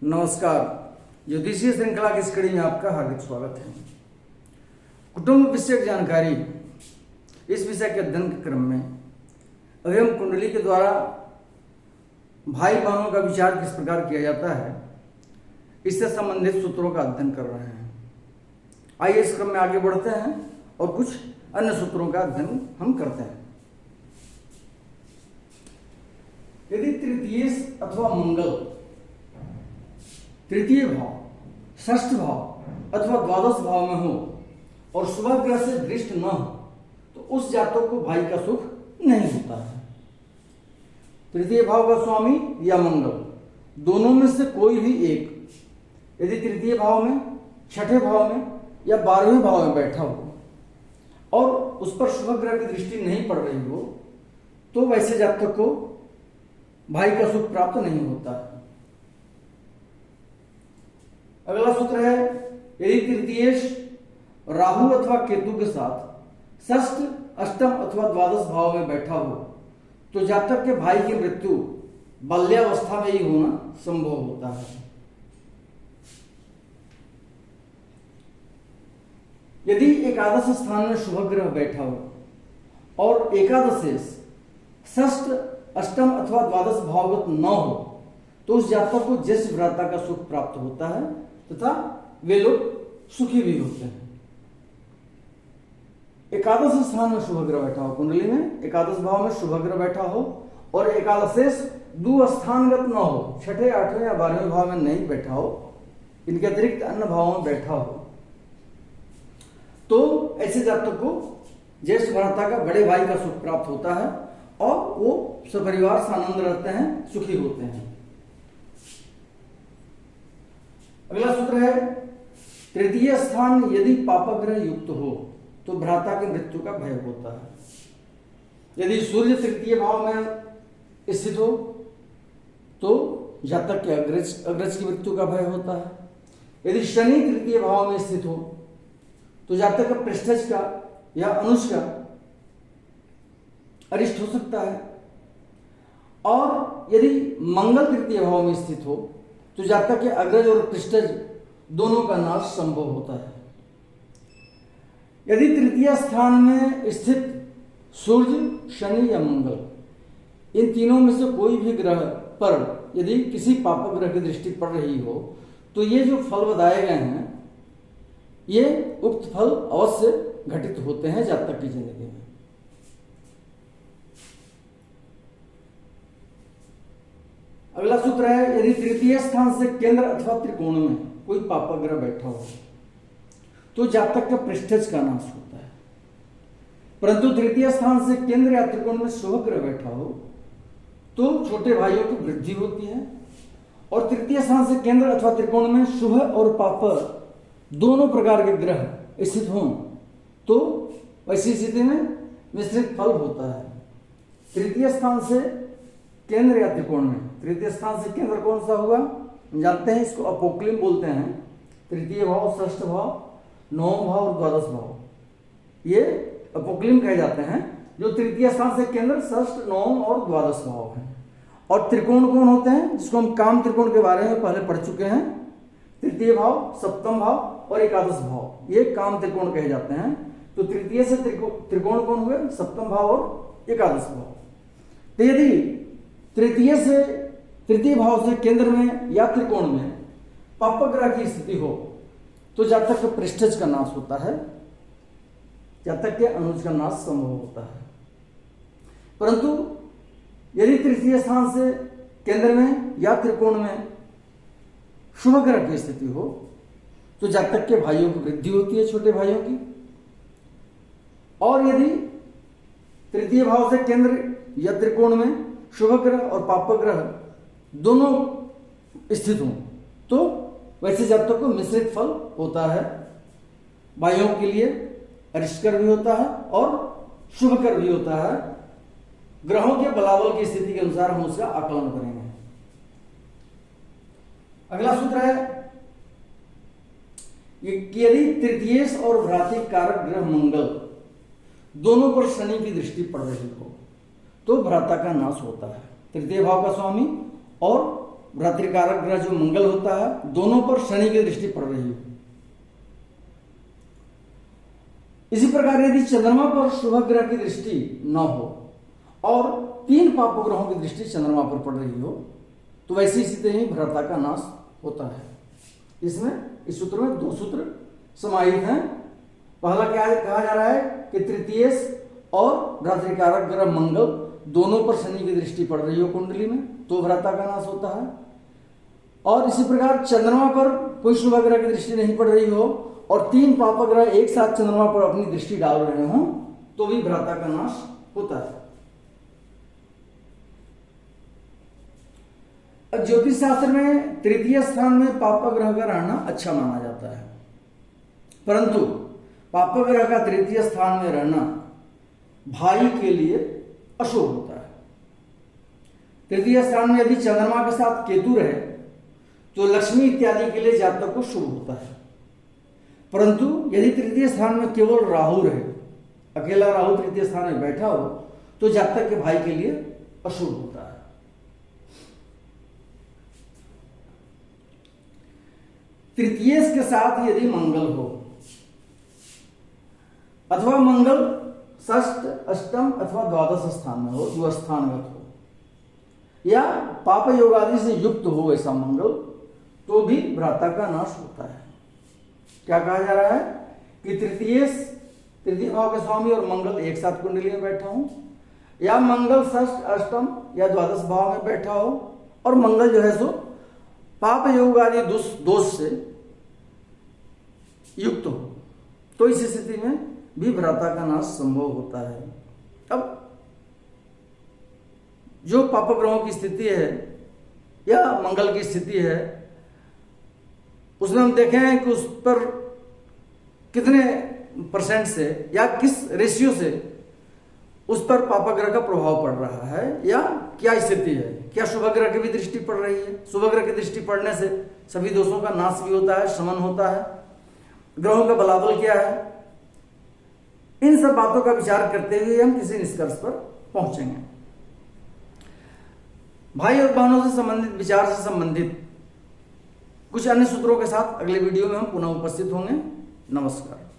नमस्कार। ज्योतिषीय श्रृंखला की इस कड़ी में आपका हार्दिक स्वागत है। कुटुंब विषयक जानकारी, इस विषय के अध्ययन के क्रम में अभी हम कुंडली के द्वारा भाई बहनों का विचार किस प्रकार किया जाता है, इससे संबंधित सूत्रों का अध्ययन कर रहे हैं। आइए इस क्रम में आगे बढ़ते हैं और कुछ अन्य सूत्रों का अध्ययन हम करते हैं। यदि तृतीय अथवा मंगल तृतीय भाव, षष्ठ भाव अथवा द्वादश भाव में हो और शुभ ग्रह से दृष्ट न हो तो उस जातक को भाई का सुख नहीं होता है। तृतीय भाव का स्वामी या मंगल, दोनों में से कोई भी एक यदि तृतीय भाव में, छठे भाव में या 12वें भाव में बैठा हो और उस पर शुभ ग्रह की दृष्टि नहीं पड़ रही हो तो वैसे जातक को भाई का सुख प्राप्त नहीं होता है। अगला सूत्र है, यदि तृतीय राहु अथवा केतु के साथ षष्ठ, अष्टम अथवा द्वादश भाव में बैठा हो तो जातक के भाई की मृत्यु बाल्यावस्था में ही होना संभव होता है। यदि एकादश स्थान में शुभ ग्रह बैठा हो और एकादश षष्ठ, अष्टम अथवा द्वादश भावगत न हो तो उस जातक को ज्येष्ठ भ्राता का सुख प्राप्त होता है तथा वे लोग सुखी भी होते हैं। एकादश स्थान में शुभ ग्रह बैठा हो, कुंडली में एकादश भाव में शुभ ग्रह बैठा हो और एकादशेष दुस्थानगत न हो, छठे, आठवें या 12वें भाव में नहीं बैठा हो, इनके अतिरिक्त अन्य भावों में बैठा हो तो ऐसे जातक को ज्येष्ठ भ्राता का, बड़े भाई का सुख प्राप्त होता है और वो सपरिवार सानंद रहते हैं, सुखी होते हैं। अगला सूत्र है, तृतीय स्थान यदि पापग्रह युक्त हो तो भ्राता की मृत्यु का भय होता है। यदि सूर्य तृतीय भाव में स्थित हो तो जातक के अग्रज की मृत्यु का भय होता है। यदि शनि तृतीय भाव में स्थित हो तो जातक का पृष्ठज का या अनुज का अरिष्ट हो सकता है। और यदि मंगल तृतीय भाव में स्थित हो तो जातक के अग्रज और पृष्ठज दोनों का नाश संभव होता है। यदि तृतीय स्थान में स्थित सूर्य, शनि या मंगल, इन तीनों में से कोई भी ग्रह पर यदि किसी पाप ग्रह की दृष्टि पड़ रही हो तो ये जो फल बताए गए हैं ये उक्त फल अवश्य घटित होते हैं जातक की जिंदगी में। अगला सूत्र है, यदि तृतीय स्थान से केंद्र अथवा त्रिकोण में कोई पापग्रह बैठा हो तो जातक का पृष्ठज का नाश होता है। परंतु तृतीय स्थान से केंद्र या त्रिकोण में शुभ ग्रह बैठा हो तो छोटे भाइयों की वृद्धि होती है। और तृतीय स्थान से केंद्र अथवा त्रिकोण में शुभ और पाप दोनों प्रकार के ग्रह स्थित हों तो वैसी स्थिति में मिश्रित फल होता है। तृतीय स्थान से केंद्र या त्रिकोण में, तृतीय स्थान से केंद्र कौन सा होगा जानते हैं, इसको अपोक्लिम बोलते हैं। तृतीय भाव, षष्ठ भाव, नवम भाव और द्वादश भाव ये अपोक्लिम कहे जाते हैं, जो तृतीय स्थान से केंद्र, षष्ठ, नवम और द्वादश भाव है। और त्रिकोण कौन होते हैं, जिसको हम काम त्रिकोण के बारे में पहले पढ़ चुके हैं। तृतीय भाव, सप्तम भाव और एकादश भाव ये काम त्रिकोण कहे जाते हैं। तो तृतीय से त्रिकोण कौन हुए, सप्तम भाव और एकादश भाव। तो यदि तृतीय भाव से केंद्र में या त्रिकोण में पापग्रह की स्थिति हो तो जातक के पृष्ठज का नाश होता है, जातक के अनुज का नाश संभव होता है। परंतु यदि तृतीय स्थान से केंद्र में या त्रिकोण में शुभ ग्रह की स्थिति हो तो जातक के भाइयों की वृद्धि होती है, छोटे भाइयों की। और यदि तृतीय भाव से केंद्र या त्रिकोण में शुभ ग्रह और पाप ग्रह दोनों स्थित हों तो वैसे जातक को मिश्रित फल होता है। भाइयों के लिए अरिष्टकर भी होता है और शुभकर भी होता है। ग्रहों के बलाबल की स्थिति के अनुसार हम उसका आकलन करेंगे। अगला सूत्र है, यदि तृतीय और भ्रातृ कारक ग्रह मंगल दोनों पर शनि की दृष्टि पड़ रही हो तो भ्राता का नाश होता है। तृतीय भाव का स्वामी और भ्रातृकारक ग्रह जो मंगल होता है, दोनों पर शनि की दृष्टि पड़ रही हो। इसी प्रकार यदि चंद्रमा पर शुभ ग्रह की दृष्टि न हो और 3 पाप ग्रहों की दृष्टि चंद्रमा पर पड़ रही हो, तो वैसी स्थिति ही भ्राता का नाश होता है। इसमें इस सूत्र में 2 सूत्र समाहित हैं। पहला क्या कहा जा रहा है कि तृतीयेश और भ्रातृकारक ग्रह मंगल दोनों पर शनि की दृष्टि पड़ रही हो कुंडली में, तो भ्राता का नाश होता है। और इसी प्रकार चंद्रमा पर कोई शुभ ग्रह की दृष्टि नहीं पड़ रही हो और 3 पाप ग्रह एक साथ चंद्रमा पर अपनी दृष्टि डाल रहे हो, तो भी भ्राता का नाश होता है। ज्योतिष शास्त्र में तृतीय स्थान में पाप ग्रह का रहना अच्छा माना जाता है, परंतु पाप ग्रह का तृतीय स्थान में रहना भाई के लिए अशुभ होता है। तृतीय स्थान में यदि चंद्रमा के साथ केतु रहे तो लक्ष्मी इत्यादि के लिए जातक को शुभ होता है, परंतु यदि तृतीय स्थान में केवल राहु रहे, अकेला राहु तृतीय स्थान में बैठा हो, तो जातक के भाई के लिए अशुभ होता है। तृतीयेश के साथ यदि मंगल हो अथवा मंगल षष्ठ, अष्टम अथवा द्वादश स्थान में हो, जो स्थानगत हो, या पाप योग आदि से युक्त हो ऐसा मंगल, तो भी भ्राता का नाश होता है। क्या कहा जा रहा है कि तृतीय भाव के स्वामी और मंगल एक साथ कुंडली में बैठा हो, या मंगल षष्ठ, अष्टम या द्वादश भाव में बैठा हो और मंगल जो है सो पाप योग आदि दोष से युक्त हो, तो इस स्थिति में भी भ्राता का नाश संभव होता है। अब जो पाप ग्रहों की स्थिति है या मंगल की स्थिति है, उसमें हम देखें कि उस पर कितने परसेंट से या किस रेशियो से उस पर पाप ग्रह का प्रभाव पड़ रहा है या क्या स्थिति है। क्या शुभ ग्रह की भी दृष्टि पड़ रही है? शुभ ग्रह की दृष्टि पड़ने से सभी दोषों का नाश भी होता है, शमन होता है। ग्रहों का बलाबल क्या है, इन सब बातों का विचार करते हुए हम किसी निष्कर्ष पर पहुंचेंगे। भाई और बहनों से संबंधित, विचार से संबंधित कुछ अन्य सूत्रों के साथ अगले वीडियो में हम पुनः उपस्थित होंगे। नमस्कार।